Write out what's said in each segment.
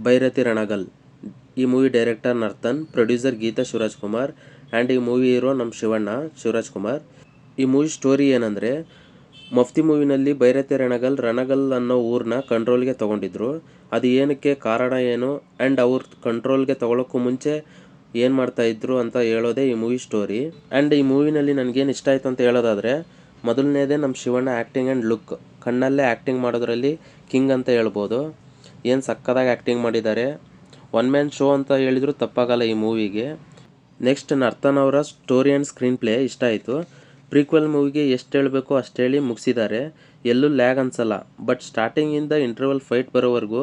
ಭೈರತಿ ರಣಗಲ್. ಈ movie director Narthan, producer Geetha Shivaraj Kumar and ಈ movie hero ನಮ್ಮ ಶಿವರಾಜ್ ಕುಮಾರ್. ಈ ಮೂವಿ ಸ್ಟೋರಿ ಏನಂದರೆ, ಮಫ್ತಿ ಮೂವಿನಲ್ಲಿ ಭೈರತಿ ರಣಗಲ್ ಅನ್ನೋ ಊರನ್ನ ಕಂಟ್ರೋಲ್ಗೆ ತೊಗೊಂಡಿದ್ರು. ಅದು ಏನಕ್ಕೆ, ಕಾರಣ ಏನು ಆ್ಯಂಡ್ ಅವ್ರ ಕಂಟ್ರೋಲ್ಗೆ ತೊಗೊಳಕ್ಕೂ ಮುಂಚೆ ಏನು ಮಾಡ್ತಾಯಿದ್ರು ಅಂತ ಹೇಳೋದೇ ಈ ಮೂವಿ ಸ್ಟೋರಿ. ಆ್ಯಂಡ್ ಈ ಮೂವಿನಲ್ಲಿ ನನಗೇನು ಇಷ್ಟ ಆಯಿತು ಅಂತ ಹೇಳೋದಾದರೆ, ಮೊದಲನೇದೇ ನಮ್ಮ ಶಿವಣ್ಣ ಆ್ಯಕ್ಟಿಂಗ್ ಆ್ಯಂಡ್ ಲುಕ್. ಕಣ್ಣಲ್ಲೇ ಆ್ಯಕ್ಟಿಂಗ್ ಮಾಡೋದ್ರಲ್ಲಿ ಕಿಂಗ್ ಅಂತ ಹೇಳ್ಬೋದು. ಏನು ಸಕ್ಕದಾಗಿ ಆ್ಯಕ್ಟಿಂಗ್ ಮಾಡಿದ್ದಾರೆ. ಒನ್ ಮ್ಯಾನ್ ಶೋ ಅಂತ ಹೇಳಿದ್ರು ತಪ್ಪಾಗಲ್ಲ ಈ ಮೂವಿಗೆ. ನೆಕ್ಸ್ಟ್ ನರ್ತನ್ ಅವರ ಸ್ಟೋರಿ ಆ್ಯಂಡ್ ಸ್ಕ್ರೀನ್ ಪ್ಲೇ ಇಷ್ಟ ಆಯಿತು. ಪ್ರೀಕ್ವೆಲ್ ಮೂವಿಗೆ ಎಷ್ಟು ಹೇಳಬೇಕು ಅಷ್ಟು ಹೇಳಿ ಮುಗಿಸಿದ್ದಾರೆ. ಎಲ್ಲೂ ಲ್ಯಾಗ್ ಅನ್ಸಲ್ಲ. ಬಟ್ ಸ್ಟಾರ್ಟಿಂಗಿಂದ ಇಂಟರ್ವಲ್ ಫೈಟ್ ಬರೋವರೆಗೂ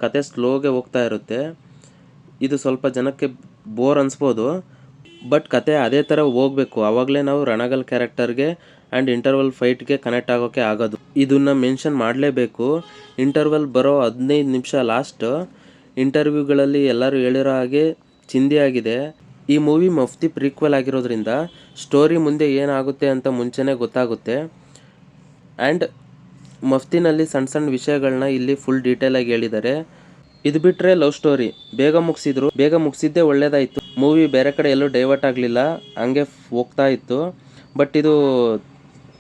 ಕತೆ ಸ್ಲೋಗೆ ಹೋಗ್ತಾ ಇರುತ್ತೆ. ಇದು ಸ್ವಲ್ಪ ಜನಕ್ಕೆ ಬೋರ್ ಅನಿಸ್ಬೋದು, ಬಟ್ ಕತೆ ಅದೇ ಥರ ಹೋಗಬೇಕು. ಆವಾಗಲೇ ನಾವು ರಣಗಲ್ ಕ್ಯಾರೆಕ್ಟರ್ಗೆ ಆ್ಯಂಡ್ ಇಂಟರ್ವಲ್ ಫೈಟ್ಗೆ ಕನೆಕ್ಟ್ ಆಗೋಕ್ಕೆ ಆಗೋದು. ಇದನ್ನು ಮೆನ್ಷನ್ ಮಾಡಲೇಬೇಕು. ಇಂಟರ್ವಲ್ ಬರೋ 15 ನಿಮಿಷ ಲಾಸ್ಟ್ ಇಂಟರ್ವ್ಯೂಗಳಲ್ಲಿ ಎಲ್ಲರೂ ಹೇಳಿರೋ ಹಾಗೆ ಚಿಂದಿ ಆಗಿದೆ. ಈ ಮೂವಿ ಮಫ್ತಿ ಪ್ರೀಕ್ವೆಲ್ ಆಗಿರೋದ್ರಿಂದ ಸ್ಟೋರಿ ಮುಂದೆ ಏನಾಗುತ್ತೆ ಅಂತ ಮುಂಚೆನೇ ಗೊತ್ತಾಗುತ್ತೆ. ಆ್ಯಂಡ್ ಮಫ್ತಿನಲ್ಲಿ ಸಣ್ಣ ಸಣ್ಣ ವಿಷಯಗಳನ್ನ ಇಲ್ಲಿ ಫುಲ್ ಡೀಟೇಲಾಗಿ ಹೇಳಿದ್ದಾರೆ. ಇದು ಬಿಟ್ಟರೆ ಲವ್ ಸ್ಟೋರಿ ಬೇಗ ಮುಗಿಸಿದ್ದೇ ಒಳ್ಳೇದಾಯಿತು. ಮೂವಿ ಬೇರೆ ಕಡೆ ಎಲ್ಲೂ ಡೈವರ್ಟ್ ಆಗಲಿಲ್ಲ, ಹಂಗೆ ಹೋಗ್ತಾ ಇತ್ತು. ಬಟ್ ಇದು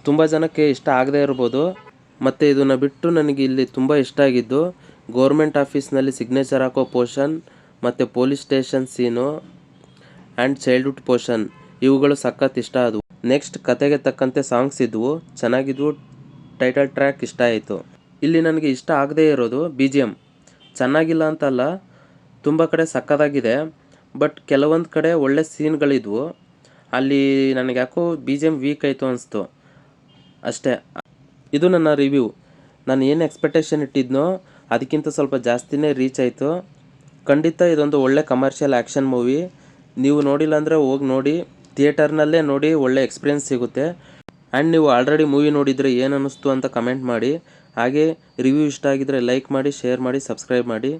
ತುಂಬ ಜನಕ್ಕೆ ಇಷ್ಟ ಆಗದೇ ಇರ್ಬೋದು. ಮತ್ತು ಇದನ್ನು ಬಿಟ್ಟು ನನಗೆ ಇಲ್ಲಿ ತುಂಬ ಇಷ್ಟ ಆಗಿದ್ದು ಗೌರ್ಮೆಂಟ್ ಆಫೀಸ್ನಲ್ಲಿ ಸಿಗ್ನೇಚರ್ ಹಾಕೋ ಪೋರ್ಷನ್ ಮತ್ತು police station scene and childhood portion, ಇವುಗಳು ಸಖತ್ ಇಷ್ಟ ಆದವು. ನೆಕ್ಸ್ಟ್ ಕತೆಗೆ ತಕ್ಕಂತೆ ಸಾಂಗ್ಸ್ ಇದ್ವು, ಚೆನ್ನಾಗಿದ್ವು. ಟೈಟಲ್ ಟ್ರ್ಯಾಕ್ ಇಷ್ಟ ಆಯಿತು. ಇಲ್ಲಿ ನನಗೆ ಇಷ್ಟ ಆಗದೇ ಇರೋದು BGM. ಚೆನ್ನಾಗಿಲ್ಲ ಅಂತಲ್ಲ, ತುಂಬ ಕಡೆ ಸಕ್ಕತ್ತಾಗಿದೆ. ಬಟ್ ಕೆಲವೊಂದು ಕಡೆ ಒಳ್ಳೆ ಸೀನ್ಗಳಿದ್ವು, ಅಲ್ಲಿ ನನಗೆ ಯಾಕೋ BGM ವೀಕ್ ಆಯಿತು ಅನಿಸ್ತು ಅಷ್ಟೇ. ಇದು ನನ್ನ ರಿವ್ಯೂ. ನಾನು ಏನು ಎಕ್ಸ್ಪೆಕ್ಟೇಷನ್ ಇಟ್ಟಿದ್ನೋ ಅದಕ್ಕಿಂತ ಸ್ವಲ್ಪ ಜಾಸ್ತಿನೇ ರೀಚ್ ಆಯಿತು. ಖಂಡಿತ ಇದೊಂದು ಒಳ್ಳೆ ಕಮರ್ಷಿಯಲ್ ಆ್ಯಕ್ಷನ್ ಮೂವಿ. ನೀವು ನೋಡಿಲ್ಲ ಅಂದರೆ ಹೋಗಿ ನೋಡಿ, ಥಿಯೇಟರ್ನಲ್ಲೇ ನೋಡಿ, ಒಳ್ಳೆ ಎಕ್ಸ್ಪೀರಿಯೆನ್ಸ್ ಸಿಗುತ್ತೆ. ಆ್ಯಂಡ್ ನೀವು ಆಲ್ರೆಡಿ ಮೂವಿ ನೋಡಿದರೆ ಏನು ಅನ್ನಿಸ್ತು ಅಂತ ಕಮೆಂಟ್ ಮಾಡಿ. ಹಾಗೆ ರಿವ್ಯೂ ಇಷ್ಟ ಆಗಿದ್ದರೆ ಲೈಕ್ ಮಾಡಿ, ಶೇರ್ ಮಾಡಿ, ಸಬ್ಸ್ಕ್ರೈಬ್ ಮಾಡಿ.